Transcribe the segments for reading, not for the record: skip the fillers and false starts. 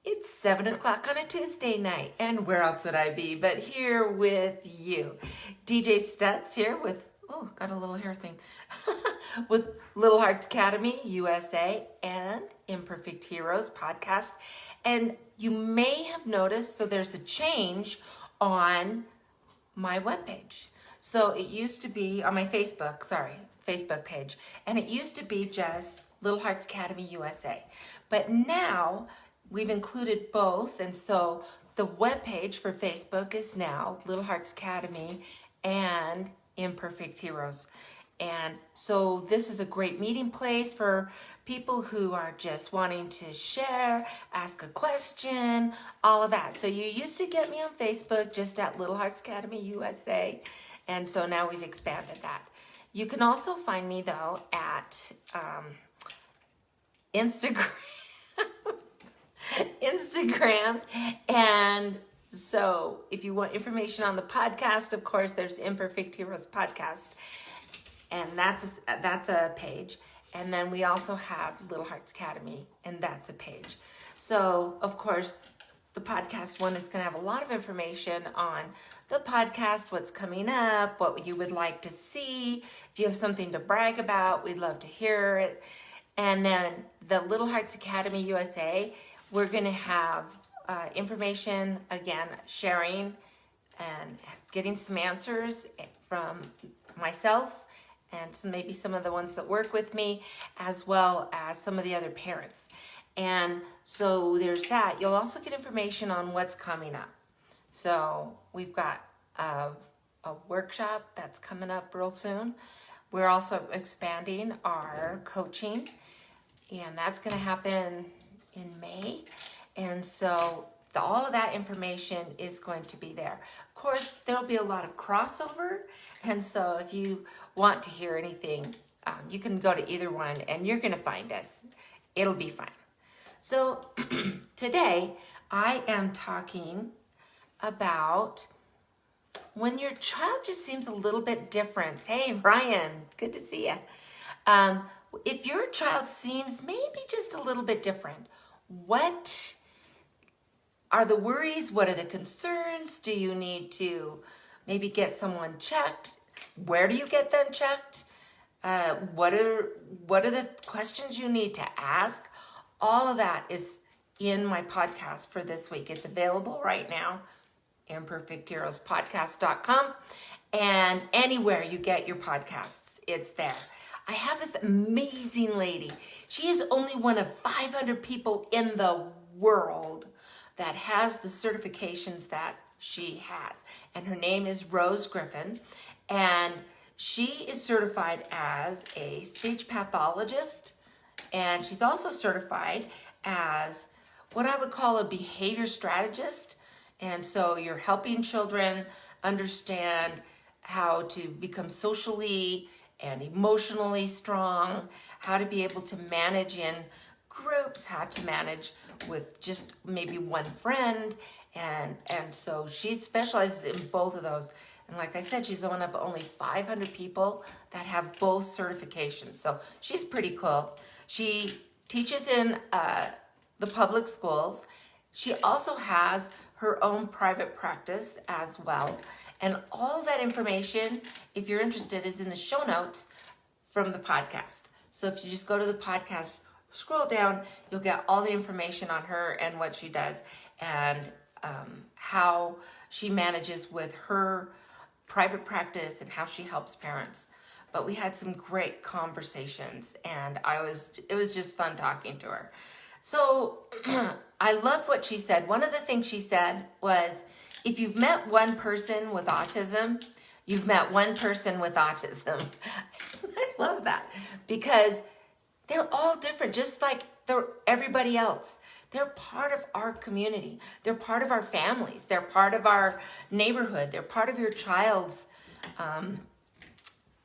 It's 7 o'clock on a Tuesday night, and where else would I be but here with you? DJ Stutz here with, got a little hair thing, with Little Hearts Academy USA and Imperfect Heroes podcast. And you may have noticed, so there's a change on my webpage. So it used to be on my Facebook page, and it used to be just Little Hearts Academy USA. But now we've included both, and so the webpage for Facebook is now Little Hearts Academy and Imperfect Heroes. And so this is a great meeting place for people who are just wanting to share, ask a question, all of that. So you used to get me on Facebook just at Little Hearts Academy USA, and so now we've expanded that. You can also find me though at Instagram, and so if you want information on the podcast, of course, there's Imperfect Heroes podcast, and that's a page. And then we also have Little Hearts Academy, and that's a page. So, of course, the podcast one is going to have a lot of information on the podcast, what's coming up, what you would like to see. If you have something to brag about, we'd love to hear it. And then the Little Hearts Academy USA, we're going to have information, again, sharing and getting some answers from myself and maybe some of the ones that work with me, as well as some of the other parents. And so there's that. You'll also get information on what's coming up. So we've got a workshop that's coming up real soon. We're also expanding our coaching, and that's going to happen in May. And so all of that information is going to be there. Of course, there'll be a lot of crossover, and so if you want to hear anything, you can go to either one, and you're going to find us. It'll be fine. So today, I am talking about when your child just seems a little bit different. Hey, Ryan, it's good to see you. If your child seems maybe just a little bit different, what are the worries? What are the concerns? Do you need to maybe get someone checked? Where do you get them checked? What are the questions you need to ask? All of that is in my podcast for this week. It's available right now, imperfectheroespodcast.com, and anywhere you get your podcasts, it's there. I have this amazing lady. She is only one of 500 people in the world that has the certifications that she has. And her name is Rose Griffin. And she is certified as a speech pathologist. And she's also certified as what I would call a behavior strategist. And so you're helping children understand how to become socially and emotionally strong, how to be able to manage in groups, how to manage with just maybe one friend. And so she specializes in both of those. And like I said, she's one of only 500 people that have both certifications. So she's pretty cool. She teaches in the public schools. She also has her own private practice as well. And all that information, if you're interested, is in the show notes from the podcast. So if you just go to the podcast, scroll down, you'll get all the information on her and what she does and how she manages with her private practice and how she helps parents. But we had some great conversations, and it was just fun talking to her. So I loved what she said. One of the things she said was, if you've met one person with autism, you've met one person with autism. I love that, because they're all different, just like everybody else. They're part of our community. They're part of our families. They're part of our neighborhood. They're part of your child's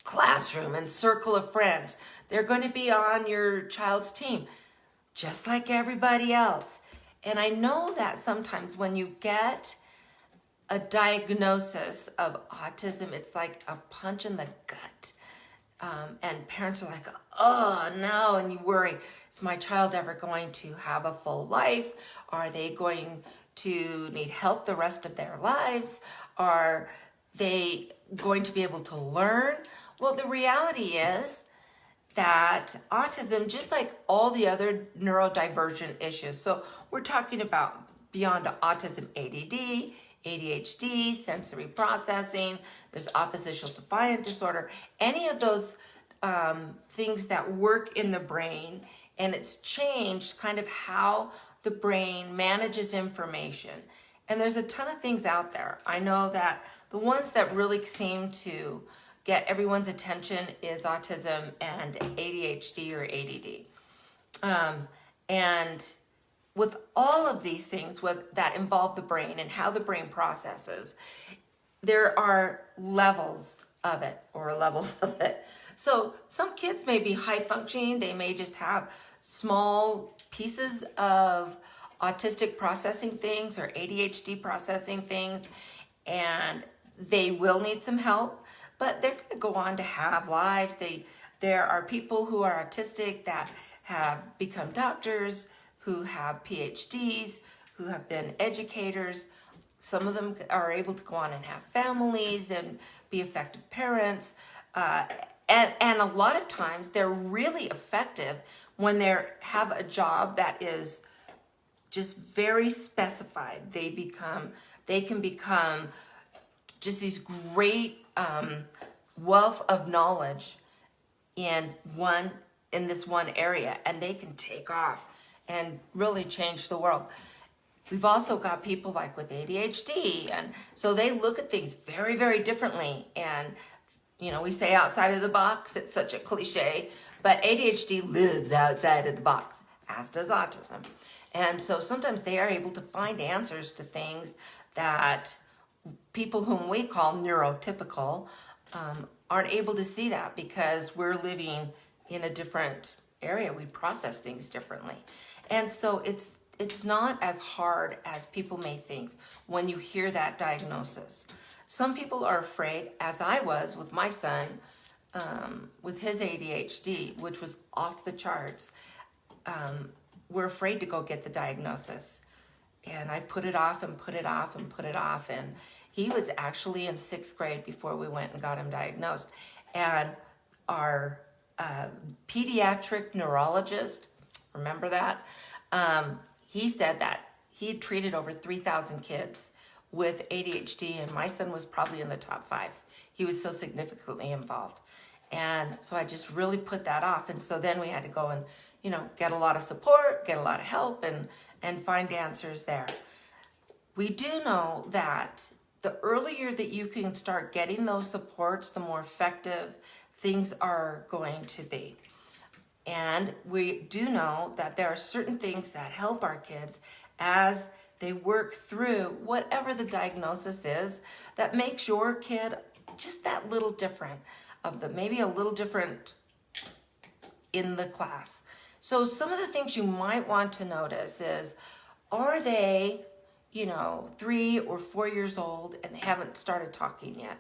classroom and circle of friends. They're going to be on your child's team, just like everybody else. And I know that sometimes when you get a diagnosis of autism, it's like a punch in the gut. and parents are like, oh no, and you worry, is my child ever going to have a full life? Are they going to need help the rest of their lives? Are they going to be able to learn? Well, the reality is that autism, just like all the other neurodivergent issues, so we're talking about beyond autism, ADD, ADHD, sensory processing, there's oppositional defiant disorder, any of those things that work in the brain, and it's changed kind of how the brain manages information. And there's a ton of things out there. I know that the ones that really seem to get everyone's attention is autism and ADHD or ADD. And with all of these things that involve the brain and how the brain processes, there are levels of it. So some kids may be high functioning. They may just have small pieces of autistic processing things or ADHD processing things, and they will need some help, but they're going to go on to have lives. There are people who are autistic that have become doctors, who have PhDs, who have been educators. Some of them are able to go on and have families and be effective parents. And a lot of times they're really effective when they have a job that is just very specified. They can become just these great wealth of knowledge in this one area, and they can take off and really change the world. We've also got people like with ADHD, and so they look at things very, very differently. And we say outside of the box, it's such a cliche, but ADHD lives outside of the box, as does autism. And so sometimes they are able to find answers to things that people whom we call neurotypical aren't able to see, that because we're living in a different area. We process things differently. And so it's not as hard as people may think when you hear that diagnosis. Some people are afraid, as I was with my son, with his ADHD, which was off the charts. We're afraid to go get the diagnosis. And I put it off and put it off and put it off. And he was actually in 6th grade before we went and got him diagnosed. And our pediatric neurologist, remember that? He said that he had treated over 3,000 kids with ADHD, and my son was probably in the top 5. He was so significantly involved. And so I just really put that off. And so then we had to go and, get a lot of support, get a lot of help, and find answers there. We do know that the earlier that you can start getting those supports, the more effective things are going to be. And we do know that there are certain things that help our kids as they work through whatever the diagnosis is that makes your kid just that little different, maybe a little different in the class. So some of the things you might want to notice is, are they, 3 or 4 years old and they haven't started talking yet?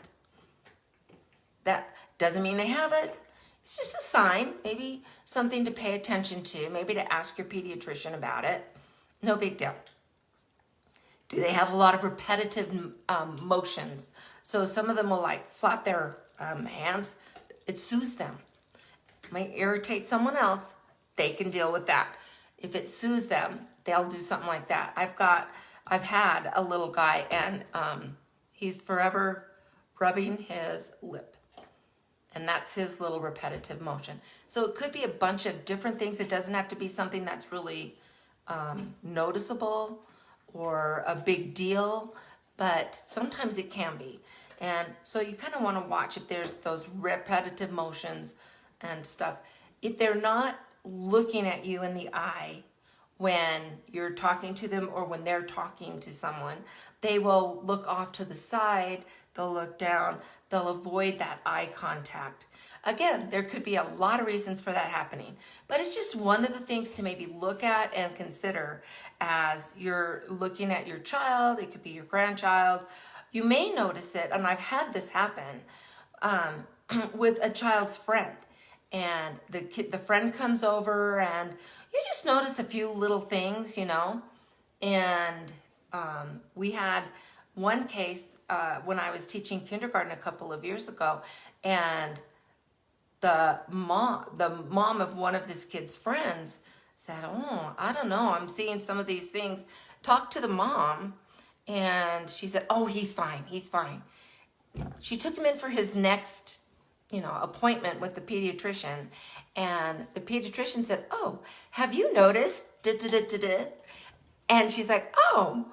That doesn't mean they have it. It's just a sign, maybe something to pay attention to, maybe to ask your pediatrician about it. No big deal. Do they have a lot of repetitive motions? So some of them will flap their hands. It soothes them. It might irritate someone else. They can deal with that. If it soothes them, they'll do something like that. I've had a little guy, and he's forever rubbing his lip. And that's his little repetitive motion. So it could be a bunch of different things. It doesn't have to be something that's really noticeable or a big deal, but sometimes it can be. And so you kind of want to watch if there's those repetitive motions and stuff. If they're not looking at you in the eye when you're talking to them or when they're talking to someone, they will look off to the side, they'll look down, they'll avoid that eye contact. Again, there could be a lot of reasons for that happening, but it's just one of the things to maybe look at and consider as you're looking at your child. It could be your grandchild. You may notice it, and I've had this happen. with a child's friend. And the friend comes over, and you just notice a few little things, And we had one case when I was teaching kindergarten a couple of years ago, and the mom of one of this kid's friends said, "Oh, I don't know, I'm seeing some of these things." Talked to the mom, and she said, "Oh, he's fine. She took him in for his next appointment with the pediatrician, and the pediatrician said, "Oh, have you noticed?" And she's like, "Oh,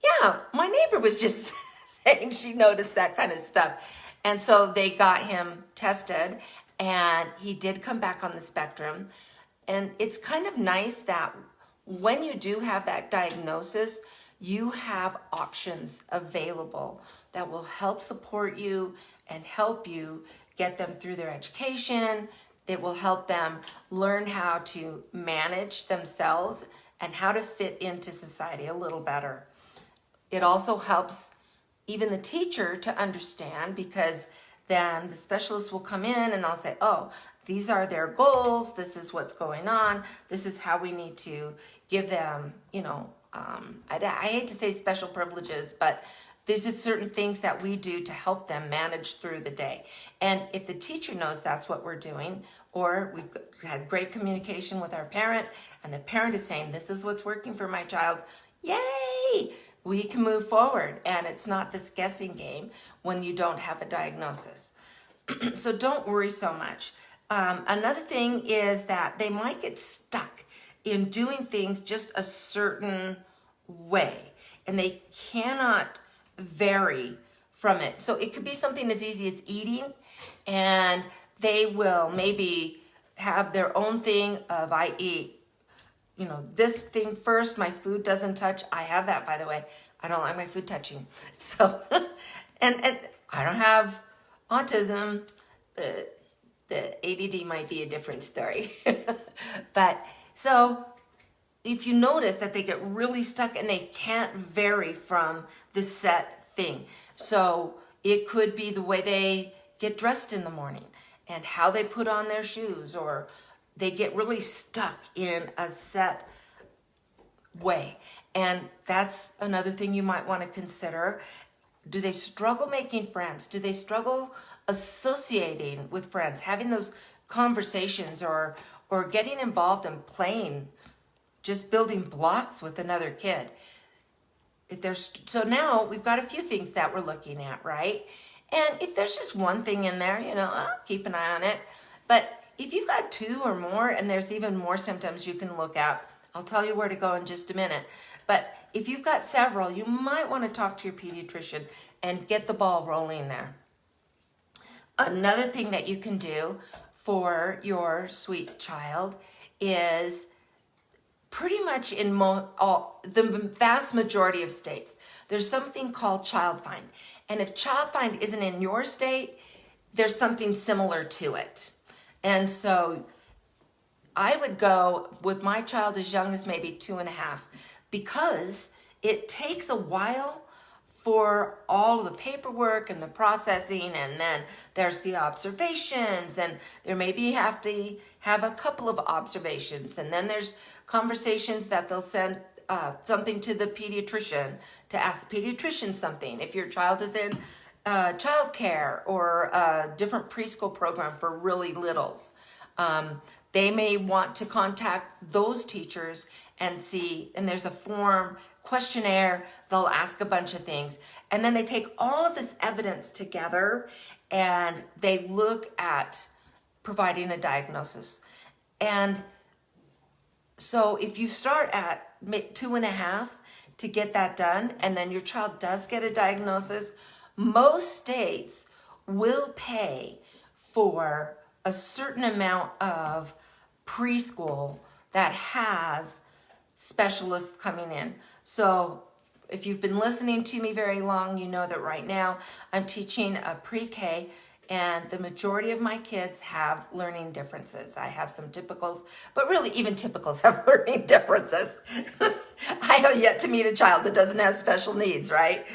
yeah, my neighbor was just saying she noticed that kind of stuff." And so they got him tested, and he did come back on the spectrum. And it's kind of nice that when you do have that diagnosis, you have options available that will help support you and help you get them through their education. It will help them learn how to manage themselves and how to fit into society a little better. It also helps even the teacher to understand, because then the specialist will come in and they'll say, "Oh, these are their goals. This is what's going on. This is how we need to give them, I hate to say special privileges, but there's just certain things that we do to help them manage through the day." And if the teacher knows that's what we're doing, or we've had great communication with our parent, and the parent is saying, "This is what's working for my child," yay! We can move forward, and it's not this guessing game when you don't have a diagnosis. So don't worry so much. Another thing is that they might get stuck in doing things just a certain way, and they cannot vary from it. So it could be something as easy as eating, and they will maybe have their own thing of, "I eat this thing first, my food doesn't touch." I have that, by the way. I don't like my food touching. So, and I don't have autism. The ADD might be a different story. But so if you notice that they get really stuck and they can't vary from the set thing. So it could be the way they get dressed in the morning and how they put on their shoes, or they get really stuck in a set way. And that's another thing you might want to consider. Do they struggle making friends? Do they struggle associating with friends, having those conversations, or getting involved in playing, just building blocks with another kid? So now we've got a few things that we're looking at, right? And if there's just one thing in there, I'll keep an eye on it. But if you've got two or more, and there's even more symptoms you can look at, I'll tell you where to go in just a minute. But if you've got several, you might want to talk to your pediatrician and get the ball rolling there. Another thing that you can do for your sweet child is pretty much in the vast majority of states, there's something called Child Find. And if Child Find isn't in your state, there's something similar to it. And so I would go with my child as young as maybe 2.5, because it takes a while for all of the paperwork and the processing, and then there's the observations, and there maybe have to have a couple of observations, and then there's conversations that they'll send something to the pediatrician to ask the pediatrician something. If your child is in child care or a different preschool program for really littles, they may want to contact those teachers and see, and there's a form, questionnaire, they'll ask a bunch of things. And then they take all of this evidence together and they look at providing a diagnosis. And so if you start at 2.5 to get that done, and then your child does get a diagnosis, most states will pay for a certain amount of preschool that has specialists coming in. So if you've been listening to me very long, you know that right now I'm teaching a pre-K, and the majority of my kids have learning differences. I have some typicals, but really even typicals have learning differences. I have yet to meet a child that doesn't have special needs, right?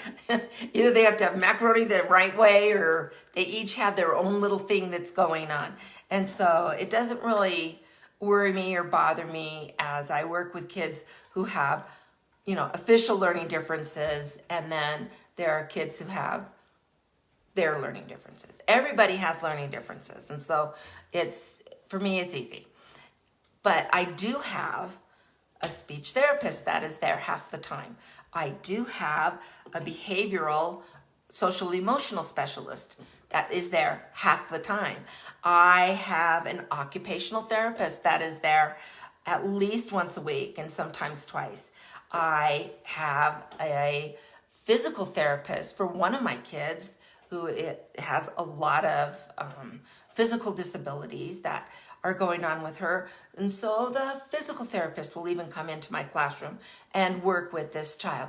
Either they have to have macaroni the right way, or they each have their own little thing that's going on. And so it doesn't really worry me or bother me as I work with kids who have, official learning differences, and then there are kids who have their learning differences. Everybody has learning differences, and so for me, it's easy. But I do have a speech therapist that is there half the time. I do have a behavioral social emotional specialist that is there half the time. I have an occupational therapist that is there at least once a week and sometimes twice. I have a physical therapist for one of my kids who has a lot of physical disabilities that are going on with her. And so the physical therapist will even come into my classroom and work with this child.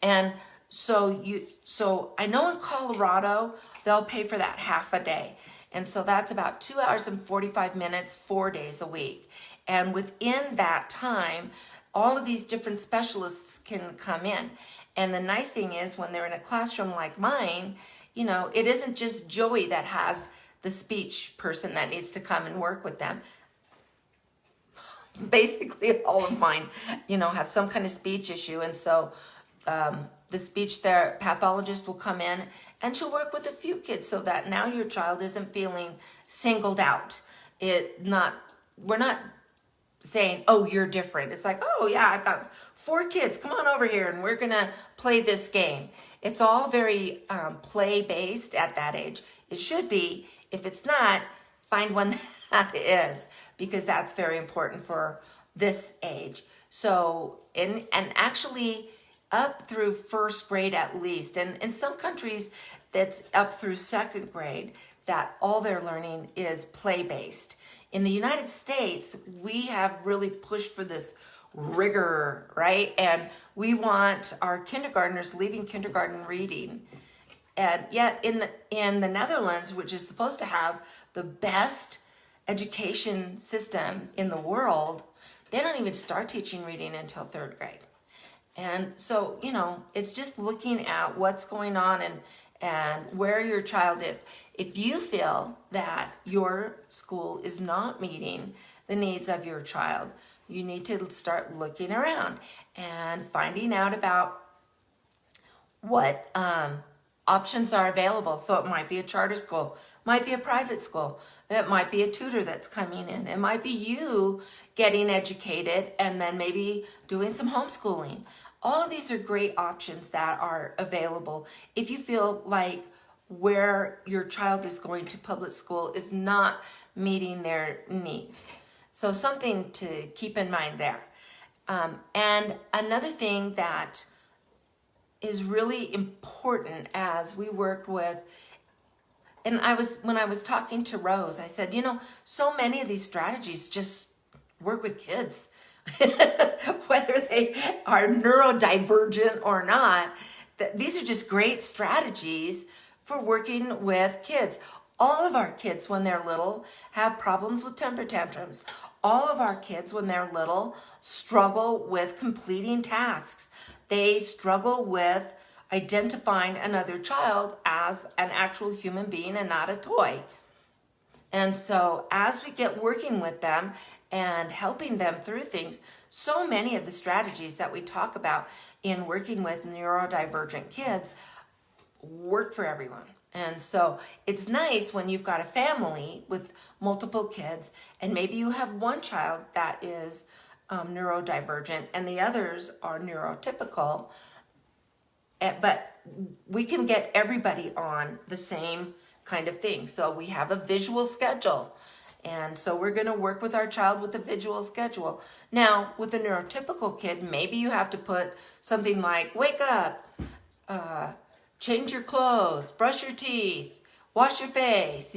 And so I know in Colorado, they'll pay for that half a day. And so that's about 2 hours and 45 minutes, 4 days a week. And within that time, all of these different specialists can come in. And the nice thing is when they're in a classroom like mine, it isn't just Joey that has the speech person that needs to come and work with them. Basically, all of mine, have some kind of speech issue. And so the speech pathologist will come in and she'll work with a few kids so that now your child isn't feeling singled out. We're not saying, oh, you're different. It's like, oh yeah, I've got 4 kids. Come on over here and we're going to play this game. It's all very play-based at that age. It should be. If it's not, find one that is, because that's very important for this age. So, and actually up through first grade at least, and in some countries that's up through second grade, that all their learning is play-based. In the United States, we have really pushed for this rigor, right? And we want our kindergartners leaving kindergarten reading. And yet in the Netherlands, which is supposed to have the best education system in the world, they don't even start teaching reading until 3rd grade. And so, it's just looking at what's going on and where your child is. If you feel that your school is not meeting the needs of your child, you need to start looking around and finding out about what options are available. So it might be a charter school, might be a private school, it might be a tutor that's coming in, it might be you getting educated and then maybe doing some homeschooling. All of these are great options that are available if you feel like where your child is going to public school is not meeting their needs. So something to keep in mind there. And another thing that is really important as we worked with, and when I was talking to Rose, I said, so many of these strategies just work with kids. Whether they are neurodivergent or not, these are just great strategies for working with kids. All of our kids, when they're little, have problems with temper tantrums. All of our kids, when they're little, struggle with completing tasks. They struggle with identifying another child as an actual human being and not a toy. And so as we get working with them and helping them through things, so many of the strategies that we talk about in working with neurodivergent kids work for everyone. And so it's nice when you've got a family with multiple kids and maybe you have one child that is neurodivergent and the others are neurotypical, but we can get everybody on the same kind of thing. So we have a visual schedule. And so we're going to work with our child with a visual schedule. Now, with a neurotypical kid, maybe you have to put something like wake up, change your clothes, brush your teeth, wash your face,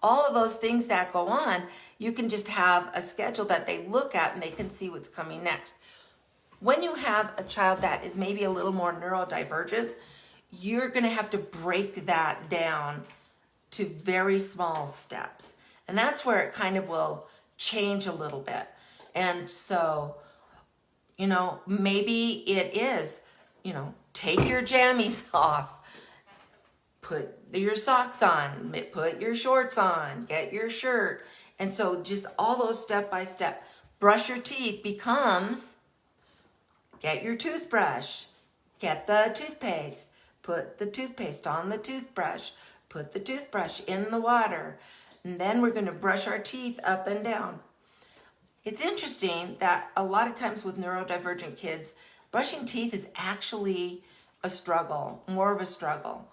all of those things that go on. You can just have a schedule that they look at and they can see what's coming next. When you have a child that is maybe a little more neurodivergent, you're going to have to break that down to very small steps. And that's where it kind of will change a little bit. And so, maybe it is, take your jammies off, put your socks on, put your shorts on, get your shirt. And so just all those step by step. Brush your teeth becomes get your toothbrush, get the toothpaste, put the toothpaste on the toothbrush, put the toothbrush in the water, and then we're going to brush our teeth up and down. It's interesting that a lot of times with neurodivergent kids, brushing teeth is actually a struggle, more of a struggle.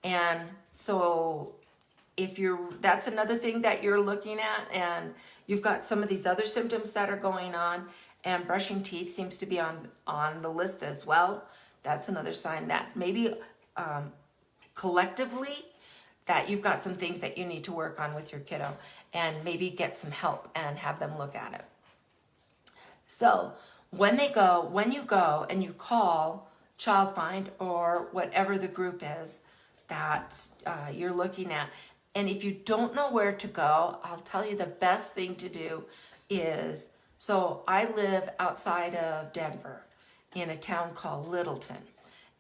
And so that's another thing that you're looking at, and you've got some of these other symptoms that are going on, and brushing teeth seems to be on the list as well. That's another sign that maybe collectively that you've got some things that you need to work on with your kiddo, and maybe get some help and have them look at it. So when you go and you call Child Find or whatever the group is that you're looking at, and if you don't know where to go, I'll tell you the best thing to do is, so I live outside of Denver in a town called Littleton.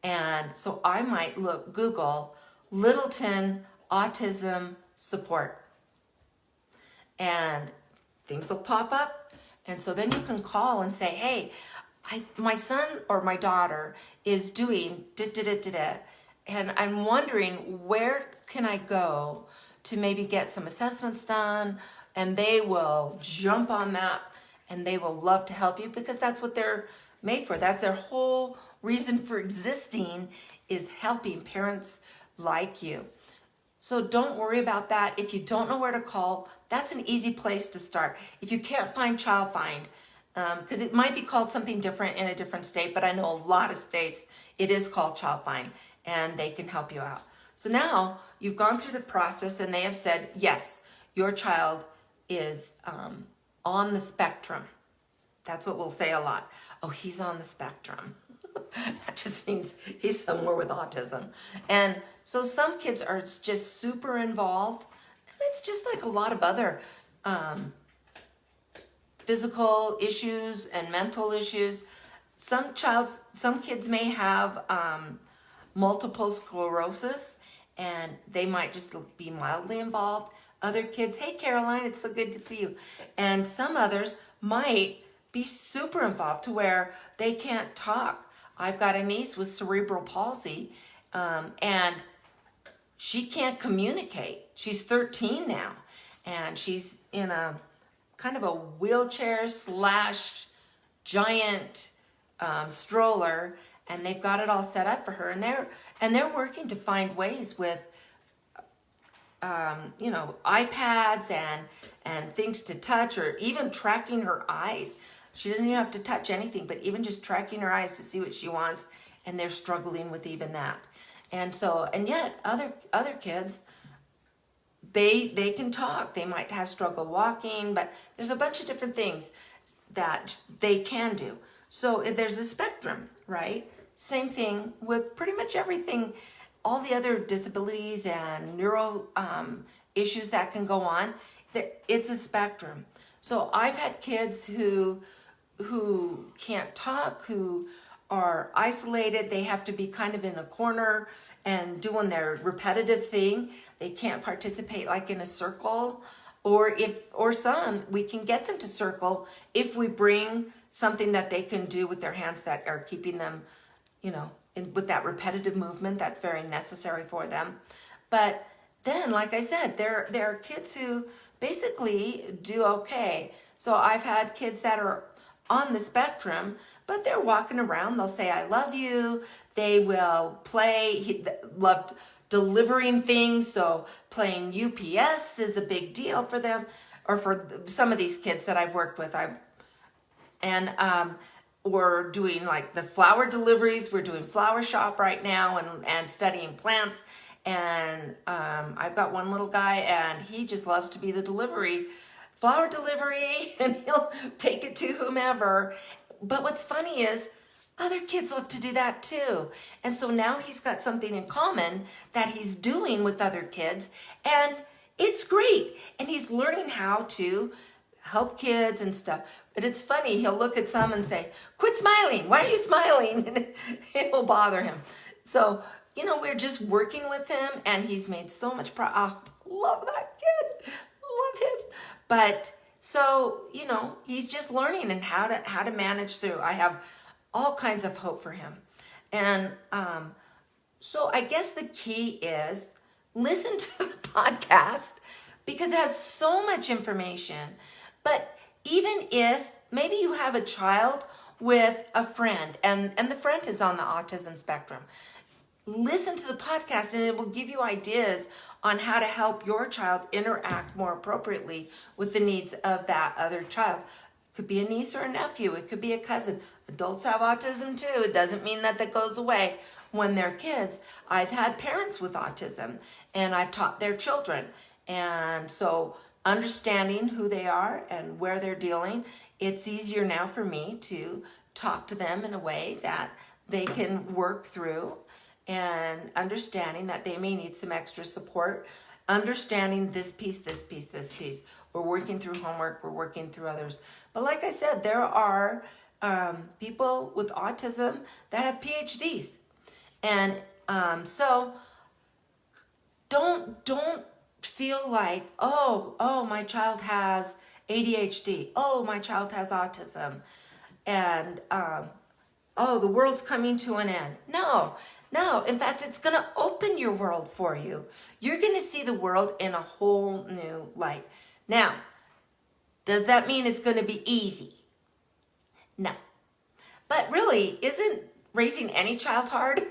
And so I might Google Littleton Autism Support. And things will pop up. And so then you can call and say, hey, my son or my daughter is doing da-da-da-da-da. And I'm wondering, where can I go to maybe get some assessments done? And they will jump on that, and they will love to help you, because that's what they're made for. That's their whole reason for existing, is helping parents like you. So don't worry about that. If you don't know where to call, that's an easy place to start. If you can't find Child Find, because it might be called something different in a different state, but I know a lot of states it is called Child Find, and they can help you out. So now you've gone through the process, and they have said, yes, your child is on the spectrum. That's what we'll say a lot. Oh, he's on the spectrum. That just means he's somewhere with autism. And so some kids are just super involved. And it's just like a lot of other physical issues and mental issues. Some kids may have multiple sclerosis, and they might just be mildly involved. Other kids, hey Caroline, it's so good to see you. And some others might be super involved to where they can't talk. I've got a niece with cerebral palsy, and she can't communicate. She's 13 now, and she's in a kind of a wheelchair / giant stroller, and they've got it all set up for her, and they're working to find ways with iPads and things to touch, or even tracking her eyes. She doesn't even have to touch anything, but even just tracking her eyes to see what she wants, and they're struggling with even that. And yet other kids, they can talk. They might have struggle walking, but there's a bunch of different things that they can do. So there's a spectrum, right? Same thing with pretty much everything, all the other disabilities and neuro issues that can go on. It's a spectrum. So I've had kids who can't talk, who are isolated. They have to be kind of in a corner and doing their repetitive thing. They can't participate like in a circle, or some we can get them to circle if we bring something that they can do with their hands that are keeping them, with that repetitive movement that's very necessary for them. But then, like I said, there are kids who basically do okay. So I've had kids that are on the spectrum, but they're walking around. They'll say, I love you. They will play, loved delivering things. So playing UPS is a big deal for them, or for some of these kids that I've worked with. We're doing like the flower deliveries. We're doing flower shop right now and studying plants. And I've got one little guy, and he just loves to be the flower delivery, and he'll take it to whomever. But what's funny is other kids love to do that too. And so now he's got something in common that he's doing with other kids, and it's great. And he's learning how to help kids and stuff. But it's funny, he'll look at some and say, quit smiling, why are you smiling? And it'll bother him. So, we're just working with him, and he's made so much love that kid, love him. But so, he's just learning and how to manage through. I have all kinds of hope for him. And so I guess the key is listen to the podcast, because it has so much information. But even if maybe you have a child with a friend and the friend is on the autism spectrum, listen to the podcast and it will give you ideas on how to help your child interact more appropriately with the needs of that other child. It could be a niece or a nephew. It could be a cousin. Adults have autism too. It doesn't mean that goes away when they're kids. I've had parents with autism and I've taught their children. And so understanding who they are and where they're dealing, it's easier now for me to talk to them in a way that they can work through, and understanding that they may need some extra support, understanding this piece. We're working through homework, we're working through others. But like I said, there are people with autism that have PhDs. And so don't feel like, oh, my child has ADHD. Oh, my child has autism. And, the world's coming to an end. No. In fact, it's going to open your world for you. You're going to see the world in a whole new light. Now, does that mean it's going to be easy? No. But really, isn't raising any child hard?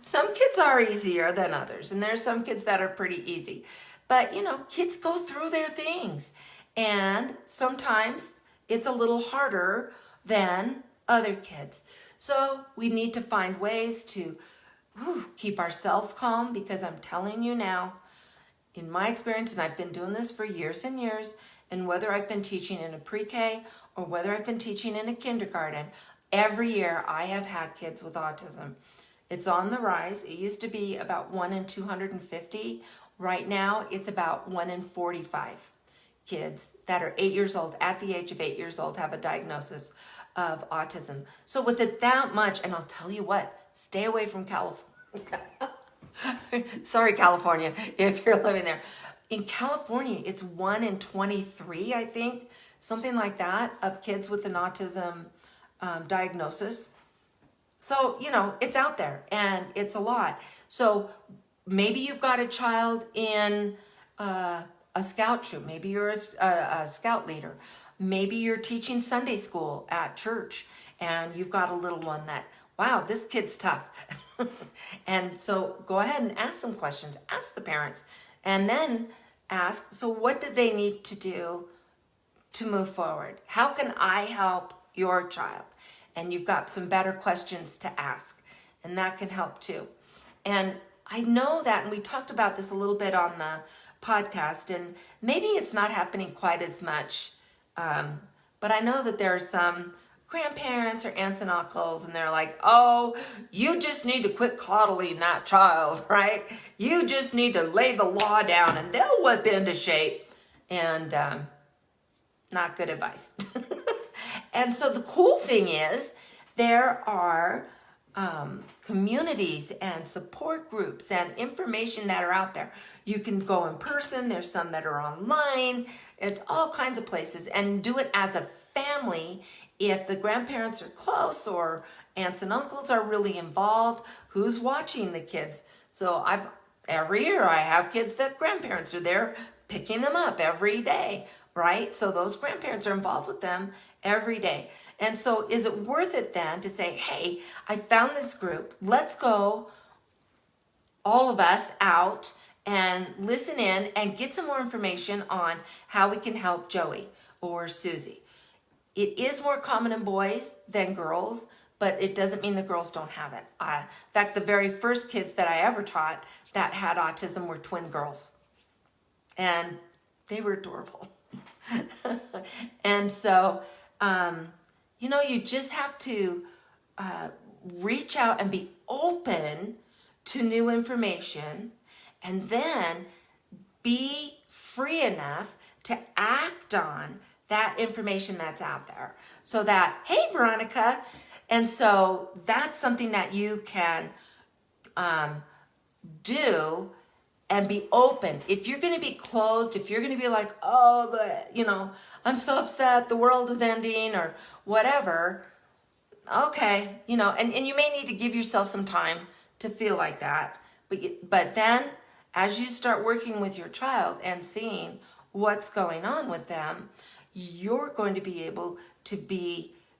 Some kids are easier than others, and there's some kids that are pretty easy. But, kids go through their things, and sometimes it's a little harder than other kids. So we need to find ways to keep ourselves calm, because I'm telling you now, in my experience, and I've been doing this for years and years, and whether I've been teaching in a pre-K or whether I've been teaching in a kindergarten, every year I have had kids with autism. It's on the rise. It used to be about 1 in 250. Right now, it's about 1 in 45 kids that are 8 years old, at the age of 8 years old, have a diagnosis of autism. So with it that much, and I'll tell you what, stay away from California. Sorry, California, if you're living there. In California, it's 1 in 23, I think, something like that, of kids with an autism diagnosis. So, it's out there, and it's a lot. So maybe you've got a child in a scout troop. Maybe you're a scout leader. Maybe you're teaching Sunday school at church, and you've got a little one that, wow, this kid's tough. And so go ahead and ask some questions. Ask the parents, and then ask, so what do they need to do to move forward? How can I help your child? And you've got some better questions to ask, and that can help too. And I know that, and we talked about this a little bit on the podcast, and maybe it's not happening quite as much, but I know that there are some grandparents or aunts and uncles, and they're like, oh, you just need to quit coddling that child, right? You just need to lay the law down, and they'll whip into shape. And not good advice. And so the cool thing is there are communities and support groups and information that are out there. You can go in person. There's some that are online. It's all kinds of places, and do it as a family. If the grandparents are close or aunts and uncles are really involved, who's watching the kids? So every year I have kids that grandparents are there picking them up every day, right? So those grandparents are involved with them every day. And so is it worth it then to say, hey, I found this group. Let's go, all of us, out and listen in and get some more information on how we can help Joey or Susie. It is more common in boys than girls, but it doesn't mean the girls don't have it. In fact, the very first kids that I ever taught that had autism were twin girls. And they were adorable. And so, you just have to reach out and be open to new information, and then be free enough to act on that information that's out there. So that, hey, Veronica, and so that's something that you can do and be open. If you're going to be closed, if you're going to be like, oh, I'm so upset, the world is ending or whatever, okay, and you may need to give yourself some time to feel like that. But then as you start working with your child and seeing what's going on with them, you're going to be able to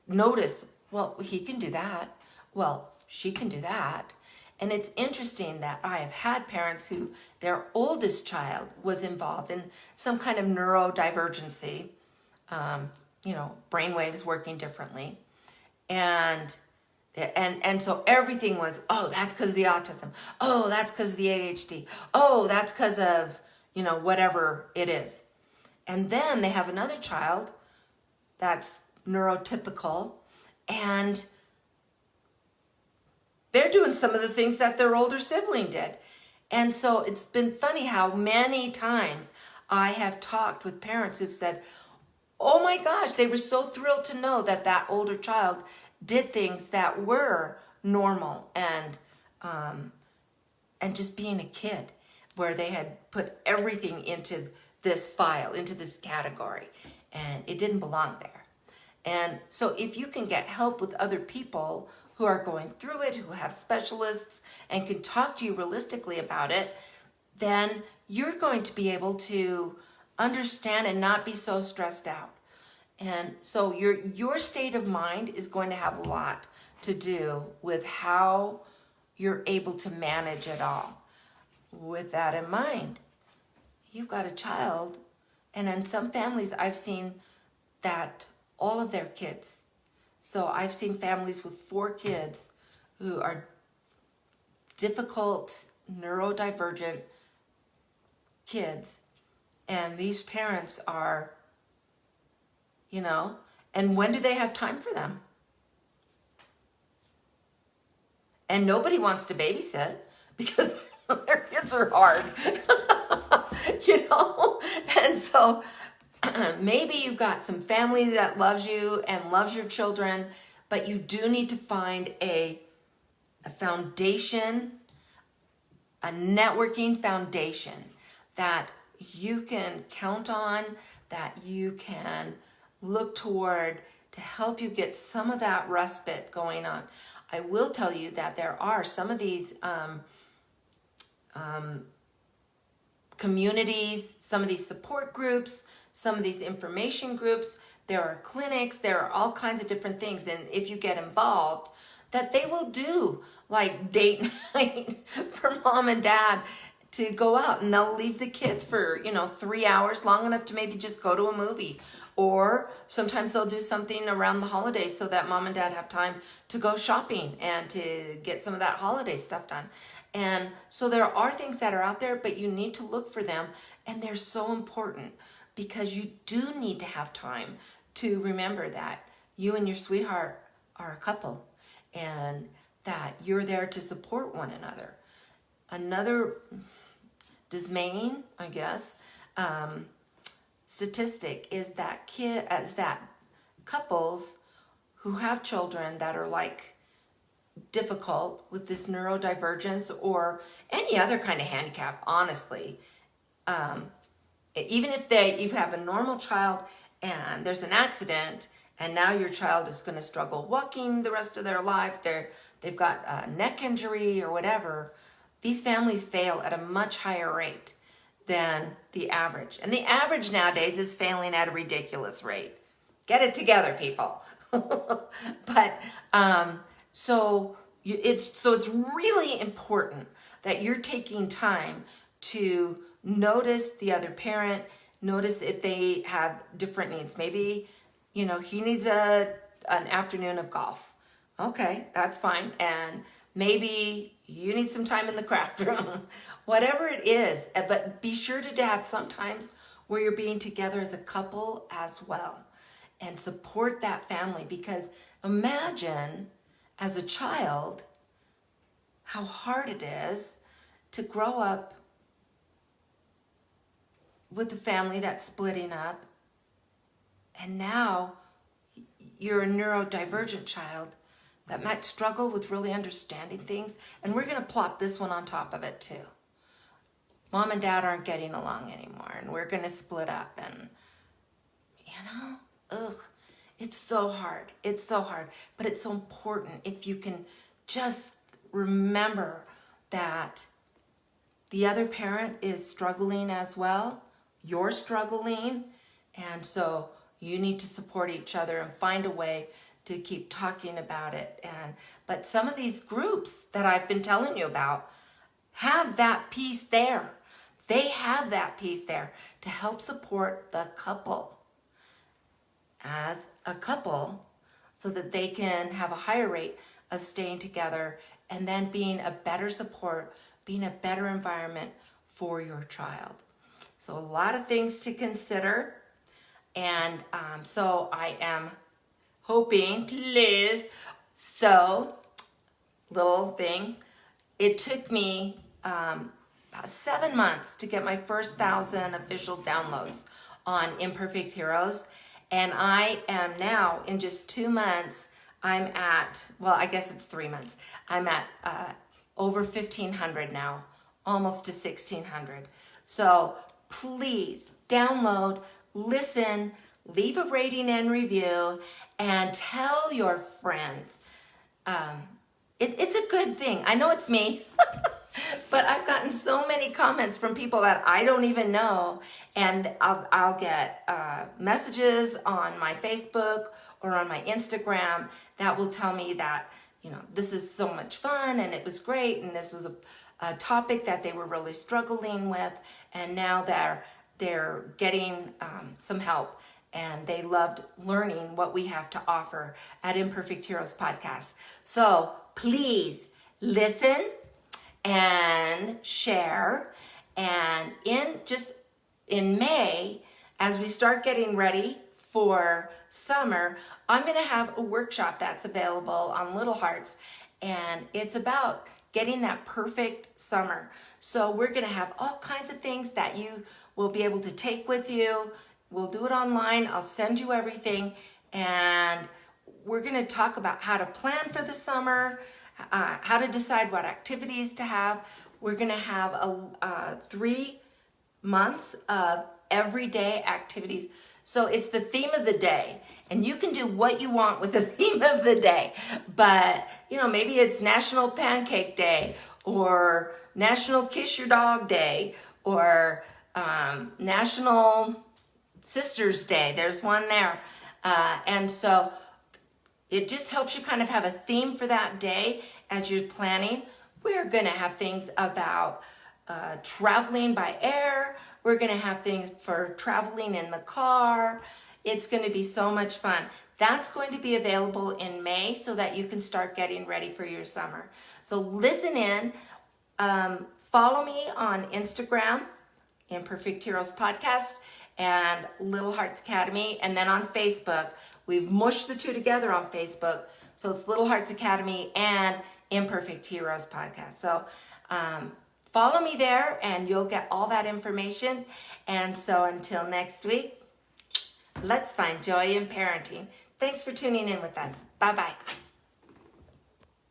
notice, well, he can do that. Well, she can do that. And it's interesting that I have had parents who their oldest child was involved in some kind of neurodivergency, brainwaves working differently. And so everything was, oh, that's because of the autism. Oh, that's because of the ADHD. Oh, that's because of, whatever it is. And then they have another child that's neurotypical, and they're doing some of the things that their older sibling did. And so it's been funny how many times I have talked with parents who've said, oh my gosh, they were so thrilled to know that that older child did things that were normal and just being a kid, where they had put everything into this file, into this category, and it didn't belong there. And so if you can get help with other people who are going through it, who have specialists and can talk to you realistically about it, then you're going to be able to understand and not be so stressed out. And so your state of mind is going to have a lot to do with how you're able to manage it all. With that in mind, you've got a child, and in some families I've seen that all of their kids. So I've seen families with 4 kids who are difficult, neurodivergent kids, and these parents are, and when do they have time for them? And nobody wants to babysit because their kids are hard, and so maybe you've got some family that loves you and loves your children, but you do need to find a foundation, a networking foundation that you can count on, that you can look toward to help you get some of that respite going on. I will tell you that there are some of these communities, some of these support groups, some of these information groups, there are clinics, there are all kinds of different things. And if you get involved, that they will do like date night for mom and dad to go out, and they'll leave the kids for, 3 hours, long enough to maybe just go to a movie. Or sometimes they'll do something around the holidays so that mom and dad have time to go shopping and to get some of that holiday stuff done. And so there are things that are out there, but you need to look for them, and they're so important because you do need to have time to remember that you and your sweetheart are a couple and that you're there to support one another. Another dismaying, I guess, statistic is that couples who have children that are like difficult with this neurodivergence or any other kind of handicap, honestly, even if you have a normal child and there's an accident and now your child is going to struggle walking the rest of their lives, they've got a neck injury or whatever, these families fail at a much higher rate than the average. And the average nowadays is failing at a ridiculous rate. Get it together, people. But so it's really important that you're taking time to notice the other parent, notice if they have different needs. Maybe, he needs an afternoon of golf. Okay, that's fine. And maybe you need some time in the craft room. Whatever it is, but be sure to have some times where you're being together as a couple as well and support that family, because imagine as a child how hard it is to grow up with a family that's splitting up, and now you're a neurodivergent child that might struggle with really understanding things, and we're going to plop this one on top of it too. Mom and dad aren't getting along anymore, and we're going to split up, and it's so hard. It's so hard, but it's so important if you can just remember that the other parent is struggling as well. You're struggling, and so you need to support each other and find a way to keep talking about it. But some of these groups that I've been telling you about have that piece there. They have that piece there to help support the couple as a couple so that they can have a higher rate of staying together and then being a better support, being a better environment for your child. So a lot of things to consider. And so I am hoping, please, so little thing, it took me about 7 months to get my first 1,000 official downloads on Imperfect Heroes. And I am now, in just 2 months, I'm at, well, I guess it's 3 months. I'm at over 1,500 now, almost to 1,600. So please download, listen, leave a rating and review, and tell your friends. It's a good thing. I know it's me, but I've gotten so many comments from people that I don't even know, and I'll get messages on my Facebook or on my Instagram that will tell me that, this is so much fun and it was great, and this was a topic that they were really struggling with, and now they're getting some help, and they loved learning what we have to offer at Imperfect Heroes Podcast. So please listen and share. And in May, as we start getting ready for summer, I'm going to have a workshop that's available on Little Hearts, and it's about getting that perfect summer. So we're going to have all kinds of things that you will be able to take with you. We'll do it online. I'll send you everything, and we're going to talk about how to plan for the summer, how to decide what activities to have. We're going to have 3 months of everyday activities. So it's the theme of the day, and you can do what you want with the theme of the day. But, maybe it's National Pancake Day, or National Kiss Your Dog Day, or National Sisters Day. There's one there. And so it just helps you kind of have a theme for that day as you're planning. We're going to have things about traveling by air. We're going to have things for traveling in the car. It's going to be so much fun. That's going to be available in May so that you can start getting ready for your summer. So listen in. Follow me on Instagram, Imperfect Heroes Podcast, and Little Hearts Academy. And then on Facebook, we've mushed the two together on Facebook. So it's Little Hearts Academy and Imperfect Heroes Podcast. So follow me there, and you'll get all that information. And so until next week, let's find joy in parenting. Thanks for tuning in with us. Bye-bye.